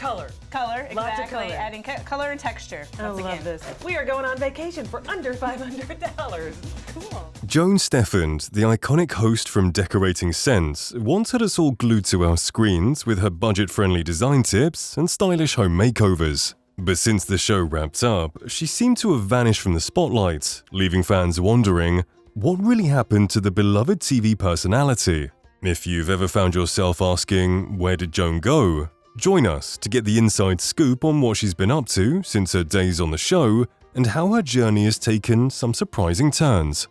color. Color, exactly. Lots of color. Adding color and texture. I love this. We are going on vacation for under $500. Cool. Joan Steffend, the iconic host from Decorating Sense, once had us all glued to our screens with her budget-friendly design tips and stylish home makeovers. But since the show wrapped up, she seemed to have vanished from the spotlight, leaving fans wondering, what really happened to the beloved TV personality? If you've ever found yourself asking, where did Joan go? Join us to get the inside scoop on what she's been up to since her days on the show and how her journey has taken some surprising turns.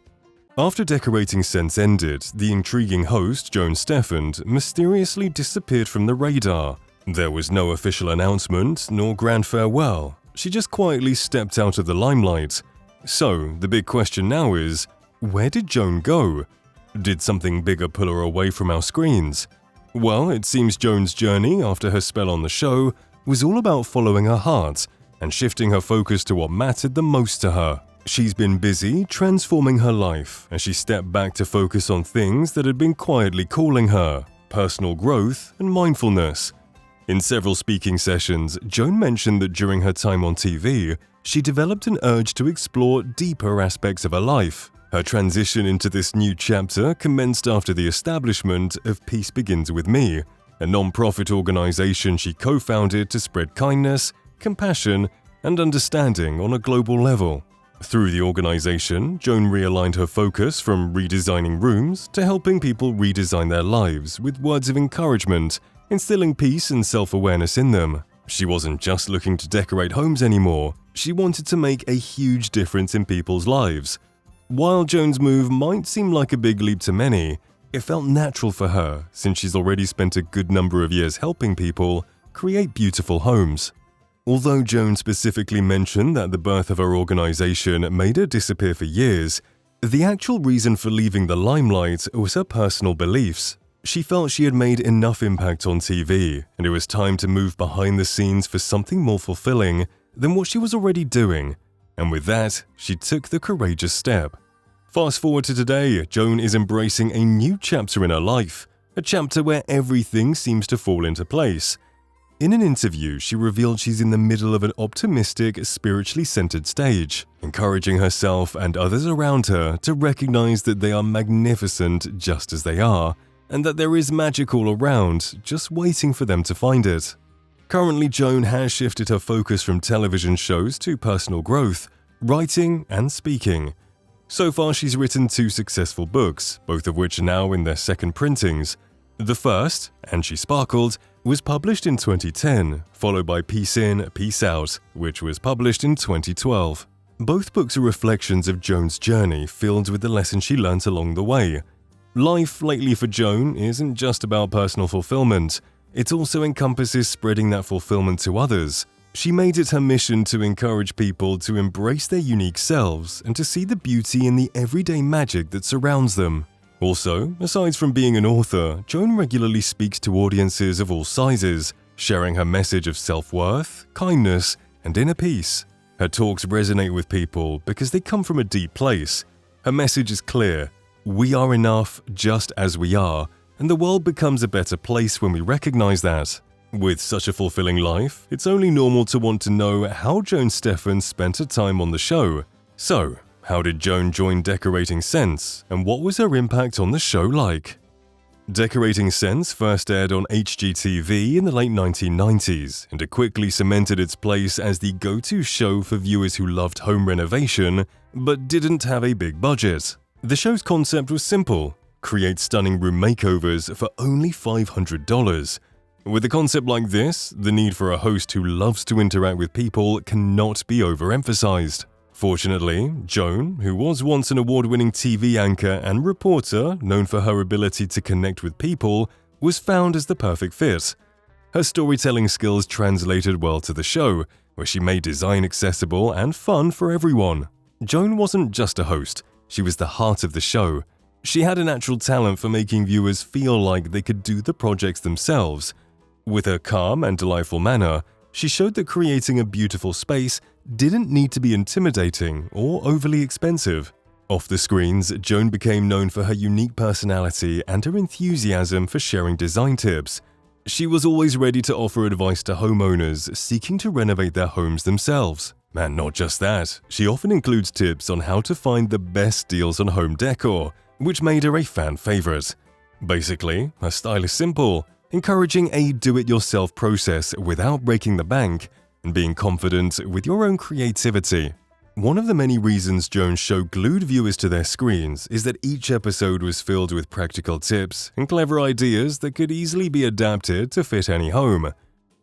After Decorating Sense ended, the intriguing host, Joan Steffend, mysteriously disappeared from the radar. There was no official announcement nor grand farewell. She just quietly stepped out of the limelight. So, the big question now is, where did Joan go? Did something bigger pull her away from our screens? Well, it seems Joan's journey after her spell on the show was all about following her heart and shifting her focus to what mattered the most to her. She's been busy transforming her life as she stepped back to focus on things that had been quietly calling her: personal growth and mindfulness. In several speaking sessions, Joan mentioned that during her time on TV, she developed an urge to explore deeper aspects of her life. Her transition into this new chapter commenced after the establishment of Peace Begins With Me, a non-profit organization she co-founded to spread kindness, compassion, and understanding on a global level. Through the organization, Joan realigned her focus from redesigning rooms to helping people redesign their lives with words of encouragement, instilling peace and self-awareness in them. She wasn't just looking to decorate homes anymore, she wanted to make a huge difference in people's lives. While Joan's move might seem like a big leap to many, it felt natural for her since she's already spent a good number of years helping people create beautiful homes. Although Joan specifically mentioned that the birth of her organization made her disappear for years, the actual reason for leaving the limelight was her personal beliefs. She felt she had made enough impact on TV, and it was time to move behind the scenes for something more fulfilling than what she was already doing. And with that, she took the courageous step. Fast forward to today, Joan is embracing a new chapter in her life, a chapter where everything seems to fall into place. In an interview, she revealed she's in the middle of an optimistic, spiritually centered stage, encouraging herself and others around her to recognize that they are magnificent just as they are, and that there is magic all around, just waiting for them to find it. Currently, Joan has shifted her focus from television shows to personal growth, writing, and speaking. So far, she's written 2 successful books, both of which are now in their second printings. The first, And She Sparkled, was published in 2010, followed by Peace In, Peace Out, which was published in 2012. Both books are reflections of Joan's journey, filled with the lessons she learnt along the way. Life lately for Joan isn't just about personal fulfillment. It also encompasses spreading that fulfillment to others. She made it her mission to encourage people to embrace their unique selves and to see the beauty in the everyday magic that surrounds them. Also, aside from being an author, Joan regularly speaks to audiences of all sizes, sharing her message of self-worth, kindness, and inner peace. Her talks resonate with people because they come from a deep place. Her message is clear: we are enough just as we are, and the world becomes a better place when we recognize that. With such a fulfilling life, it's only normal to want to know how Joan Steffend spent her time on the show. So, how did Joan join Decorating Sense, and what was her impact on the show like? Decorating Sense first aired on HGTV in the late 1990s, and it quickly cemented its place as the go-to show for viewers who loved home renovation but didn't have a big budget. The show's concept was simple: create stunning room makeovers for only $500. With a concept like this, the need for a host who loves to interact with people cannot be overemphasized. Fortunately, Joan, who was once an award-winning TV anchor and reporter known for her ability to connect with people, was found as the perfect fit. Her storytelling skills translated well to the show, where she made design accessible and fun for everyone. Joan wasn't just a host, she was the heart of the show. She had a natural talent for making viewers feel like they could do the projects themselves. With her calm and delightful manner, she showed that creating a beautiful space didn't need to be intimidating or overly expensive. Off the screens, Joan became known for her unique personality and her enthusiasm for sharing design tips. She was always ready to offer advice to homeowners seeking to renovate their homes themselves. And not just that, she often includes tips on how to find the best deals on home decor, which made her a fan favorite. Basically, her style is simple, encouraging a do-it-yourself process without breaking the bank and being confident with your own creativity. One of the many reasons Joan's show glued viewers to their screens is that each episode was filled with practical tips and clever ideas that could easily be adapted to fit any home.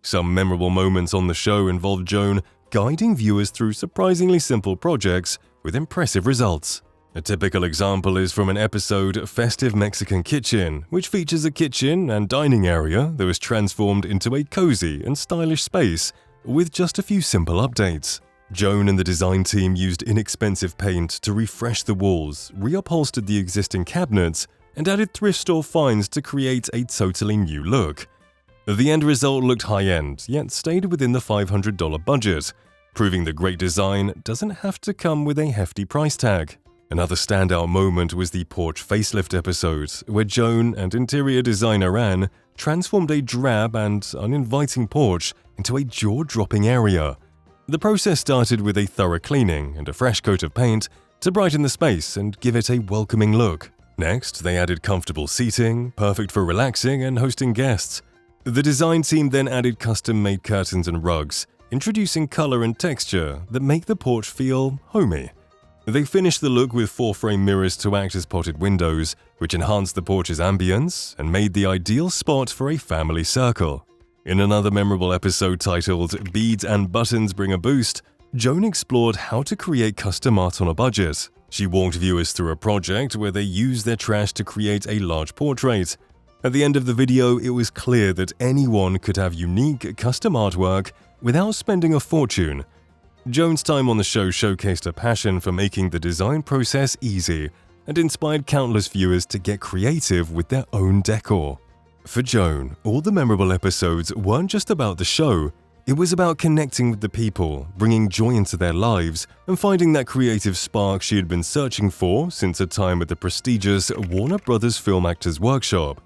Some memorable moments on the show involved Joan guiding viewers through surprisingly simple projects with impressive results. A typical example is from an episode Festive Mexican Kitchen, which features a kitchen and dining area that was transformed into a cozy and stylish space with just a few simple updates. Joan and the design team used inexpensive paint to refresh the walls, reupholstered the existing cabinets, and added thrift store finds to create a totally new look. The end result looked high-end, yet stayed within the $500 budget, proving that great design doesn't have to come with a hefty price tag. Another standout moment was the porch facelift episode, where Joan and interior designer Anne transformed a drab and uninviting porch into a jaw-dropping area. The process started with a thorough cleaning and a fresh coat of paint to brighten the space and give it a welcoming look. Next, they added comfortable seating, perfect for relaxing and hosting guests. The design team then added custom-made curtains and rugs, introducing color and texture that make the porch feel homey. They finished the look with 4-frame mirrors to act as potted windows, which enhanced the porch's ambience and made the ideal spot for a family circle. In another memorable episode titled Beads and Buttons Bring a Boost, Joan explored how to create custom art on a budget. She walked viewers through a project where they used their trash to create a large portrait. At the end of the video, it was clear that anyone could have unique custom artwork without spending a fortune. Joan's time on the show showcased her passion for making the design process easy and inspired countless viewers to get creative with their own decor. For Joan, all the memorable episodes weren't just about the show, it was about connecting with the people, bringing joy into their lives, and finding that creative spark she had been searching for since her time at the prestigious Warner Brothers Film Actors Workshop.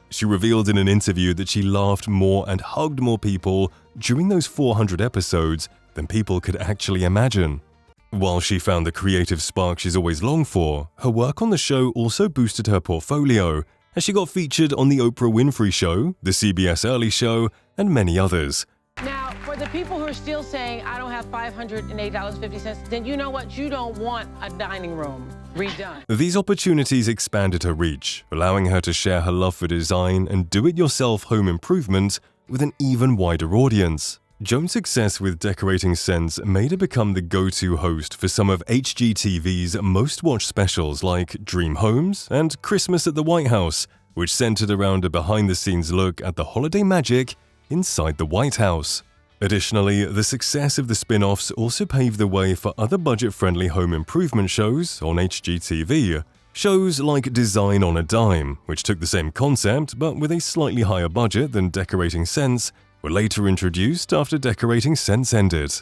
She revealed in an interview that she laughed more and hugged more people during those 400 episodes than people could actually imagine. While she found the creative spark she's always longed for, her work on the show also boosted her portfolio, as she got featured on The Oprah Winfrey Show, The CBS Early Show, and many others. Now, for the people who are still saying, I don't have $508.50, then you know what? You don't want a dining room redone. These opportunities expanded her reach, allowing her to share her love for design and do-it-yourself home improvement with an even wider audience. Joan's success with Decorating Sense made her become the go-to host for some of HGTV's most-watched specials like Dream Homes and Christmas at the White House, which centered around a behind-the-scenes look at the holiday magic inside the White House. Additionally, the success of the spin-offs also paved the way for other budget-friendly home improvement shows on HGTV. Shows like Design on a Dime, which took the same concept but with a slightly higher budget than Decorating Sense, were later introduced after Decorating Sense ended.